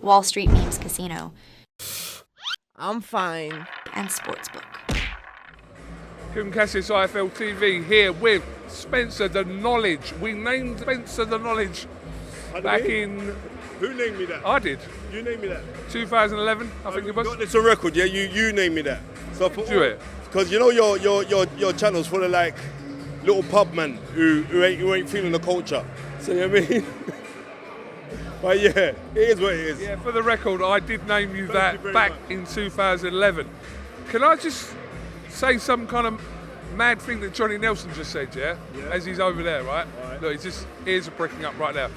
Wall Street Memes Casino, I'm fine. and Sportsbook. Kim Cassius, IFLTV, here with Spencer the Knowledge. We named Spencer the Knowledge back in... Who named me that? I did. You named me that. 2011, I think it was. Got this on record, yeah? You named me that. So Do it. Because you know your channel's full of like little pub men who ain't feeling the culture. So you know what I mean? But yeah, it is what it is. Yeah, for the record, I did name you that back in 2011. Can I just say some kind of mad thing that Johnny Nelson just said, yeah? As he's over there, right? Look, his ears are pricking up right now.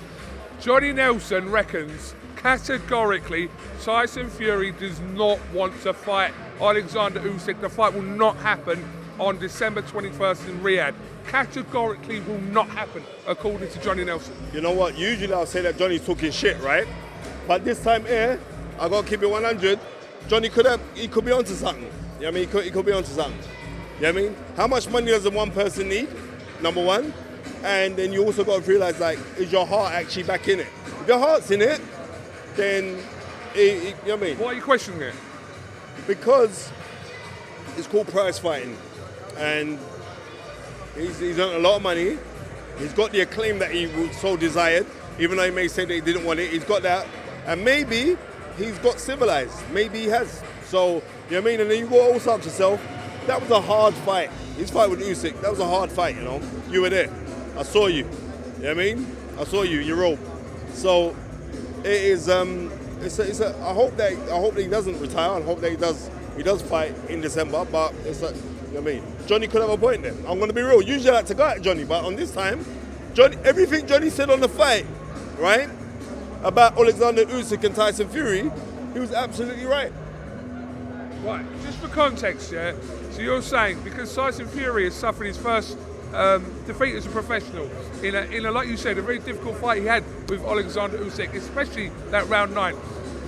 Johnny Nelson reckons categorically Tyson Fury does not want to fight Alexander Usyk. The fight will not happen on December 21st in Riyadh. Categorically will not happen, according to Johnny Nelson. You know what? Usually I'll say that Johnny's talking shit, right? But this time here, I gotta keep it 100. Johnny could be onto something. You know what I mean? He could be onto something. You know what I mean? How much money does the one person need? Number one. And then you also got to realize, like, is your heart actually back in it? If your heart's in it, then, you know what I mean? Why are you questioning it? Because it's called prize fighting. And he's earned a lot of money. He's got the acclaim that he so desired, even though he may say that he didn't want it. He's got that. And maybe he's got civilized. Maybe he has. So, you know what I mean? And then you go also ask yourself, that was a hard fight. His fight with Usyk, that was a hard fight, you know? You were there. I saw you. You know what I mean? I saw you, you rope. So it is I hope that he doesn't retire. I hope that he does fight in December, but it's like, you know what I mean? Johnny could have a point there. I'm gonna be real. Usually I like to go at Johnny, but on this time, everything Johnny said on the fight, right? About Alexander Usyk and Tyson Fury, he was absolutely right. Right, just for context, yeah? So you're saying, because Tyson Fury has suffered his first defeat as a professional in a, like you said, a very difficult fight he had with Alexander Usyk, especially that round 9.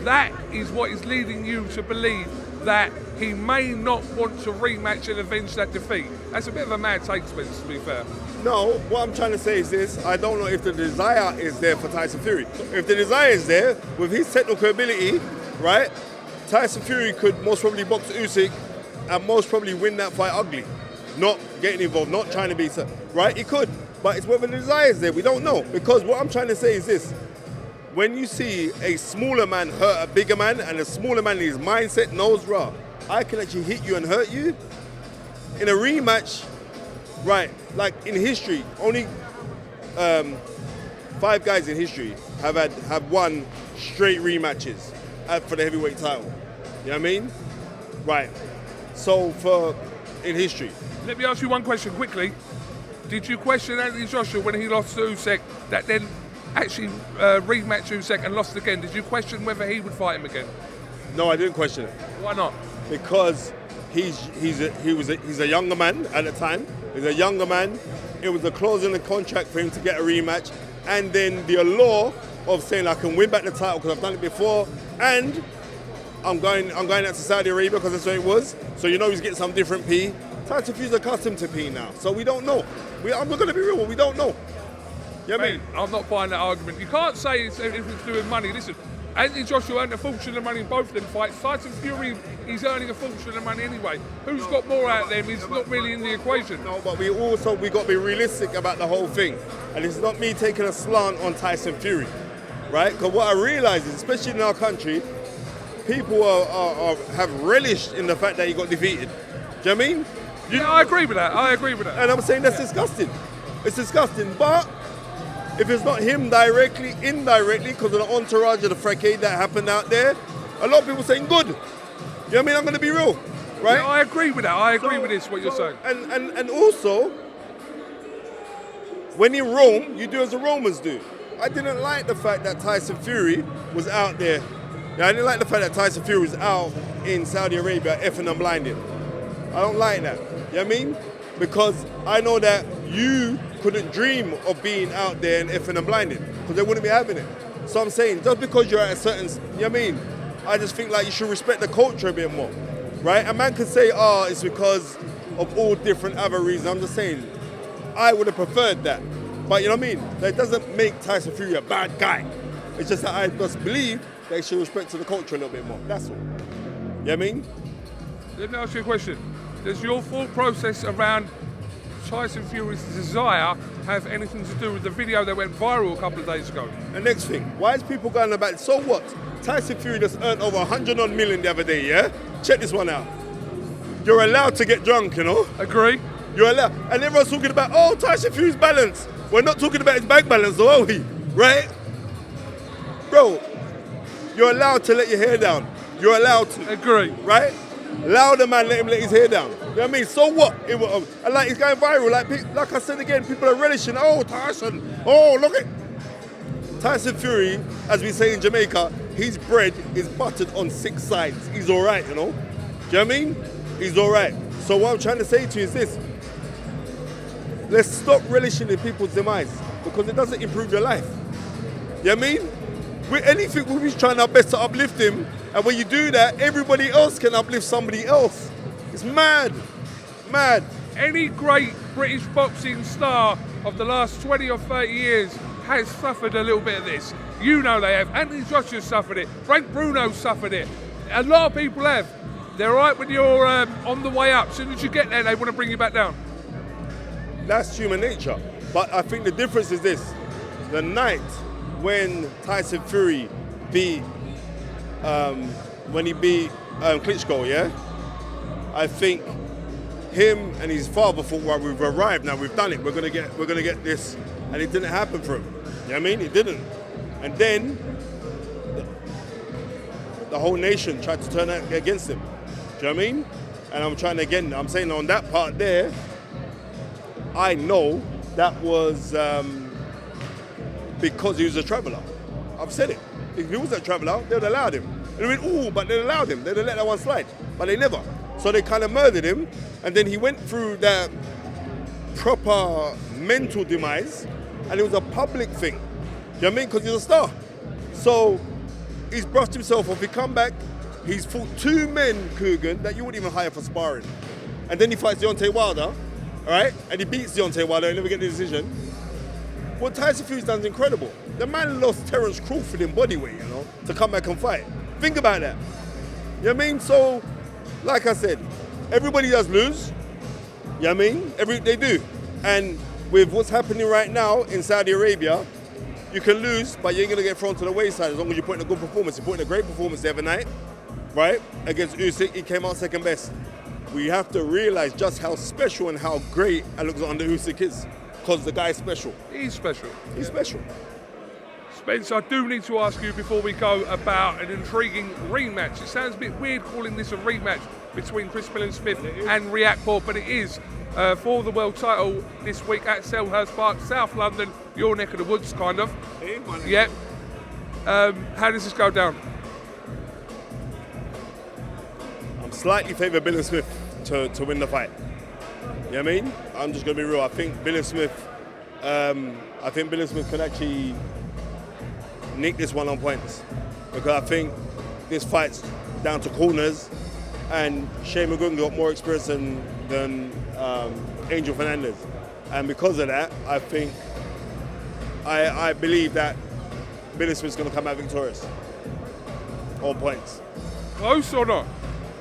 That is what is leading you to believe that he may not want to rematch and avenge that defeat. That's a bit of a mad take, Spence, to be fair. No, what I'm trying to say is this: I don't know if the desire is there for Tyson Fury. If the desire is there, with his technical ability, right, Tyson Fury could most probably box Usyk and most probably win that fight ugly. Not getting involved, not trying to be, right? He could, but it's whether the desire is there. We don't know. Because what I'm trying to say is this: when you see a smaller man hurt a bigger man, and a smaller man in his mindset knows, raw, I can actually hit you and hurt you, in a rematch, right, like in history, only 5 guys in history have won straight rematches for the heavyweight title. You know what I mean? Right. So in history. Let me ask you one question quickly. Did you question Anthony Joshua when he lost to Usyk, that then actually rematched Usyk and lost again? Did you question whether he would fight him again? No, I didn't question it. Why not? Because he's a younger man at the time. He's a younger man. It was a clause in the contract for him to get a rematch, and then the allure of saying I can win back the title because I've done it before, and I'm going out to Saudi Arabia because that's where it was. So you know he's getting some different P. Tyson Fury's accustomed to P now, so we don't know. I'm not going to be real, we don't know. You know what I mean? I'm not buying that argument. You can't say it's to do with money. Listen, Anthony Joshua earned a fortune of money in both of them fights. Tyson Fury, he's earning a fortune of money anyway. Who's got more out of them is not really in the equation. No, but we got to be realistic about the whole thing. And it's not me taking a slant on Tyson Fury, right? Because what I realize is, especially in our country, people have relished in the fact that he got defeated. Do you know what I mean? Yeah, I agree with that. And I'm saying that's disgusting. It's disgusting, but if it's not him directly, indirectly, because of the entourage of the fracade that happened out there, a lot of people saying good. You know what I mean? I'm going to be real, right? Yeah, I agree with that. I agree with this, what you're saying. And also, when in Rome, you do as the Romans do. I didn't like the fact that Tyson Fury was out there. Yeah, I didn't like the fact that Tyson Fury was out in Saudi Arabia effing and blinding. I don't like that. You know what I mean? Because I know that you couldn't dream of being out there and effing and blinding because they wouldn't be having it. So I'm saying, just because you're at a certain, you know what I mean? I just think like you should respect the culture a bit more, right? A man could say, it's because of all different other reasons. I'm just saying, I would have preferred that. But you know what I mean? That doesn't make Tyson Fury a bad guy. It's just that I just believe they show respect to the culture a little bit more. That's all. You know what I mean? Let me ask you a question. Does your thought process around Tyson Fury's desire have anything to do with the video that went viral a couple of days ago? The next thing, why is people going about, so what? Tyson Fury just earned over 100 odd million the other day, yeah? Check this one out. You're allowed to get drunk, you know? Agree? You're allowed. And everyone's talking about, oh, Tyson Fury's balance. We're not talking about his bank balance, though, are we? Right? Bro, you're allowed to let your hair down. You're allowed to. Agree. Right? Allow the man, let him let his hair down. You know what I mean? So what? And like, it's going viral. Like I said again, people are relishing. Oh, Tyson. Oh, look at Tyson Fury, as we say in Jamaica, his bread is buttered on 6 sides. He's all right, you know? Do you know what I mean? He's all right. So what I'm trying to say to you is this. Let's stop relishing in people's demise because it doesn't improve your life. You know what I mean? With anything, we're just trying our best to uplift him. And when you do that, everybody else can uplift somebody else. It's mad. Mad. Any great British boxing star of the last 20 or 30 years has suffered a little bit of this. You know they have. Anthony Joshua suffered it. Frank Bruno suffered it. A lot of people have. They're right when you're on the way up. As soon as you get there, they want to bring you back down. That's human nature. But I think the difference is this. The night when Tyson Fury beat Klitschko, yeah? I think him and his father thought, well, we've arrived now, we've done it, we're gonna get this, and it didn't happen for him. You know what I mean? It didn't. And then the whole nation tried to turn that against him. Do you know what I mean? And I'm saying on that part there, I know that was because he was a traveller. I've said it. If he was a traveller, they'd allowed him. And they went, ooh, but they allowed him. They'd let that one slide. But they never. So they kind of murdered him. And then he went through that proper mental demise. And it was a public thing. You know what I mean? Because he's a star. So he's brushed himself off. He come back. He's fought 2 men, Coogan, that you wouldn't even hire for sparring. And then he fights Deontay Wilder. All right? And he beats Deontay Wilder. He'll never get the decision. What Tyson Fury's done is incredible. The man lost Terence Crawford in bodyweight, you know, to come back and fight. Think about that. You know what I mean? So, like I said, everybody does lose. You know what I mean? They do. And with what's happening right now in Saudi Arabia, you can lose, but you ain't going to get thrown to the wayside as long as you're putting a good performance. You're putting a great performance the other night, right? Against Usyk, he came out second best. We have to realize just how special and how great Alexander Usyk is. Because the guy's special. He's special. He's special. Spence, I do need to ask you before we go about an intriguing rematch. It sounds a bit weird calling this a rematch between Chris Smith and Riakporhe, but it is for the world title this week at Selhurst Park, South London, your neck of the woods, kind of. Yep. How does this go down? I'm slightly favour Billy Smith to win the fight. You know what I mean? I'm just going to be real. I think Billy Smith could actually nick this one on points. Because I think this fight's down to corners and Shane McGugan got more experience than Angel Fernandez. And because of that, I think, I believe that Billy Smith's going to come out victorious on points. Close or not?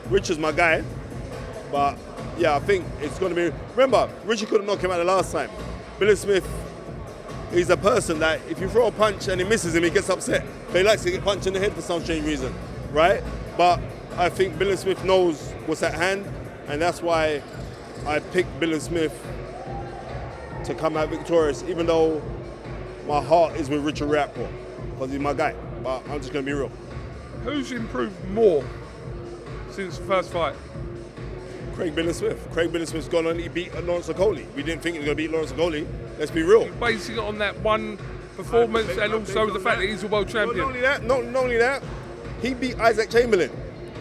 Rich is my guy, but yeah, I think it's going to be... Remember, Richie couldn't knock him out the last time. Billy Smith, he's a person that if you throw a punch and he misses him, he gets upset. But he likes to get punched in the head for some strange reason, right? But I think Billy Smith knows what's at hand, and that's why I picked Billy Smith to come out victorious, even though my heart is with Richard Riakporhe, because he's my guy. But I'm just going to be real. Who's improved more since the first fight? Craig Billy Smith. Craig Billy Smith's gone on, he beat Lawrence Okoli. We didn't think he was going to beat Lawrence Okoli. Let's be real. Basing it on that one performance and also the fact that he's a world champion. Not only that, he beat Isaac Chamberlain,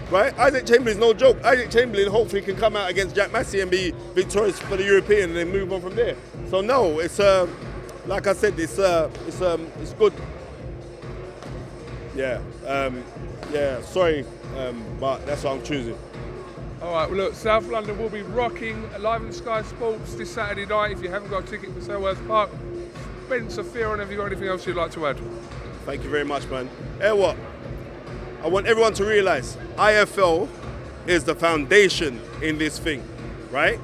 right? Isaac Chamberlain's no joke. Isaac Chamberlain hopefully can come out against Jack Massey and be victorious for the European and then move on from there. So no, it's like I said, it's good. Yeah, sorry, but that's what I'm choosing. All right, well, look, South London will be rocking live in Sky Sports this Saturday night. If you haven't got a ticket for Selhurst Park, Spencer Fearon, have you got anything else you'd like to add? Thank you very much, man. Hey, what? I want everyone to realize IFL is the foundation in this thing, right?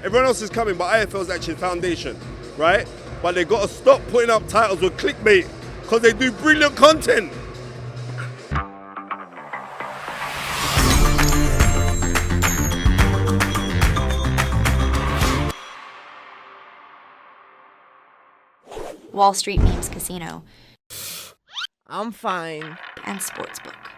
Everyone else is coming, but IFL is actually the foundation, right? But they got to stop putting up titles with clickbait because they do brilliant content. Wall Street Memes Casino, I'm fine. and Sportsbook.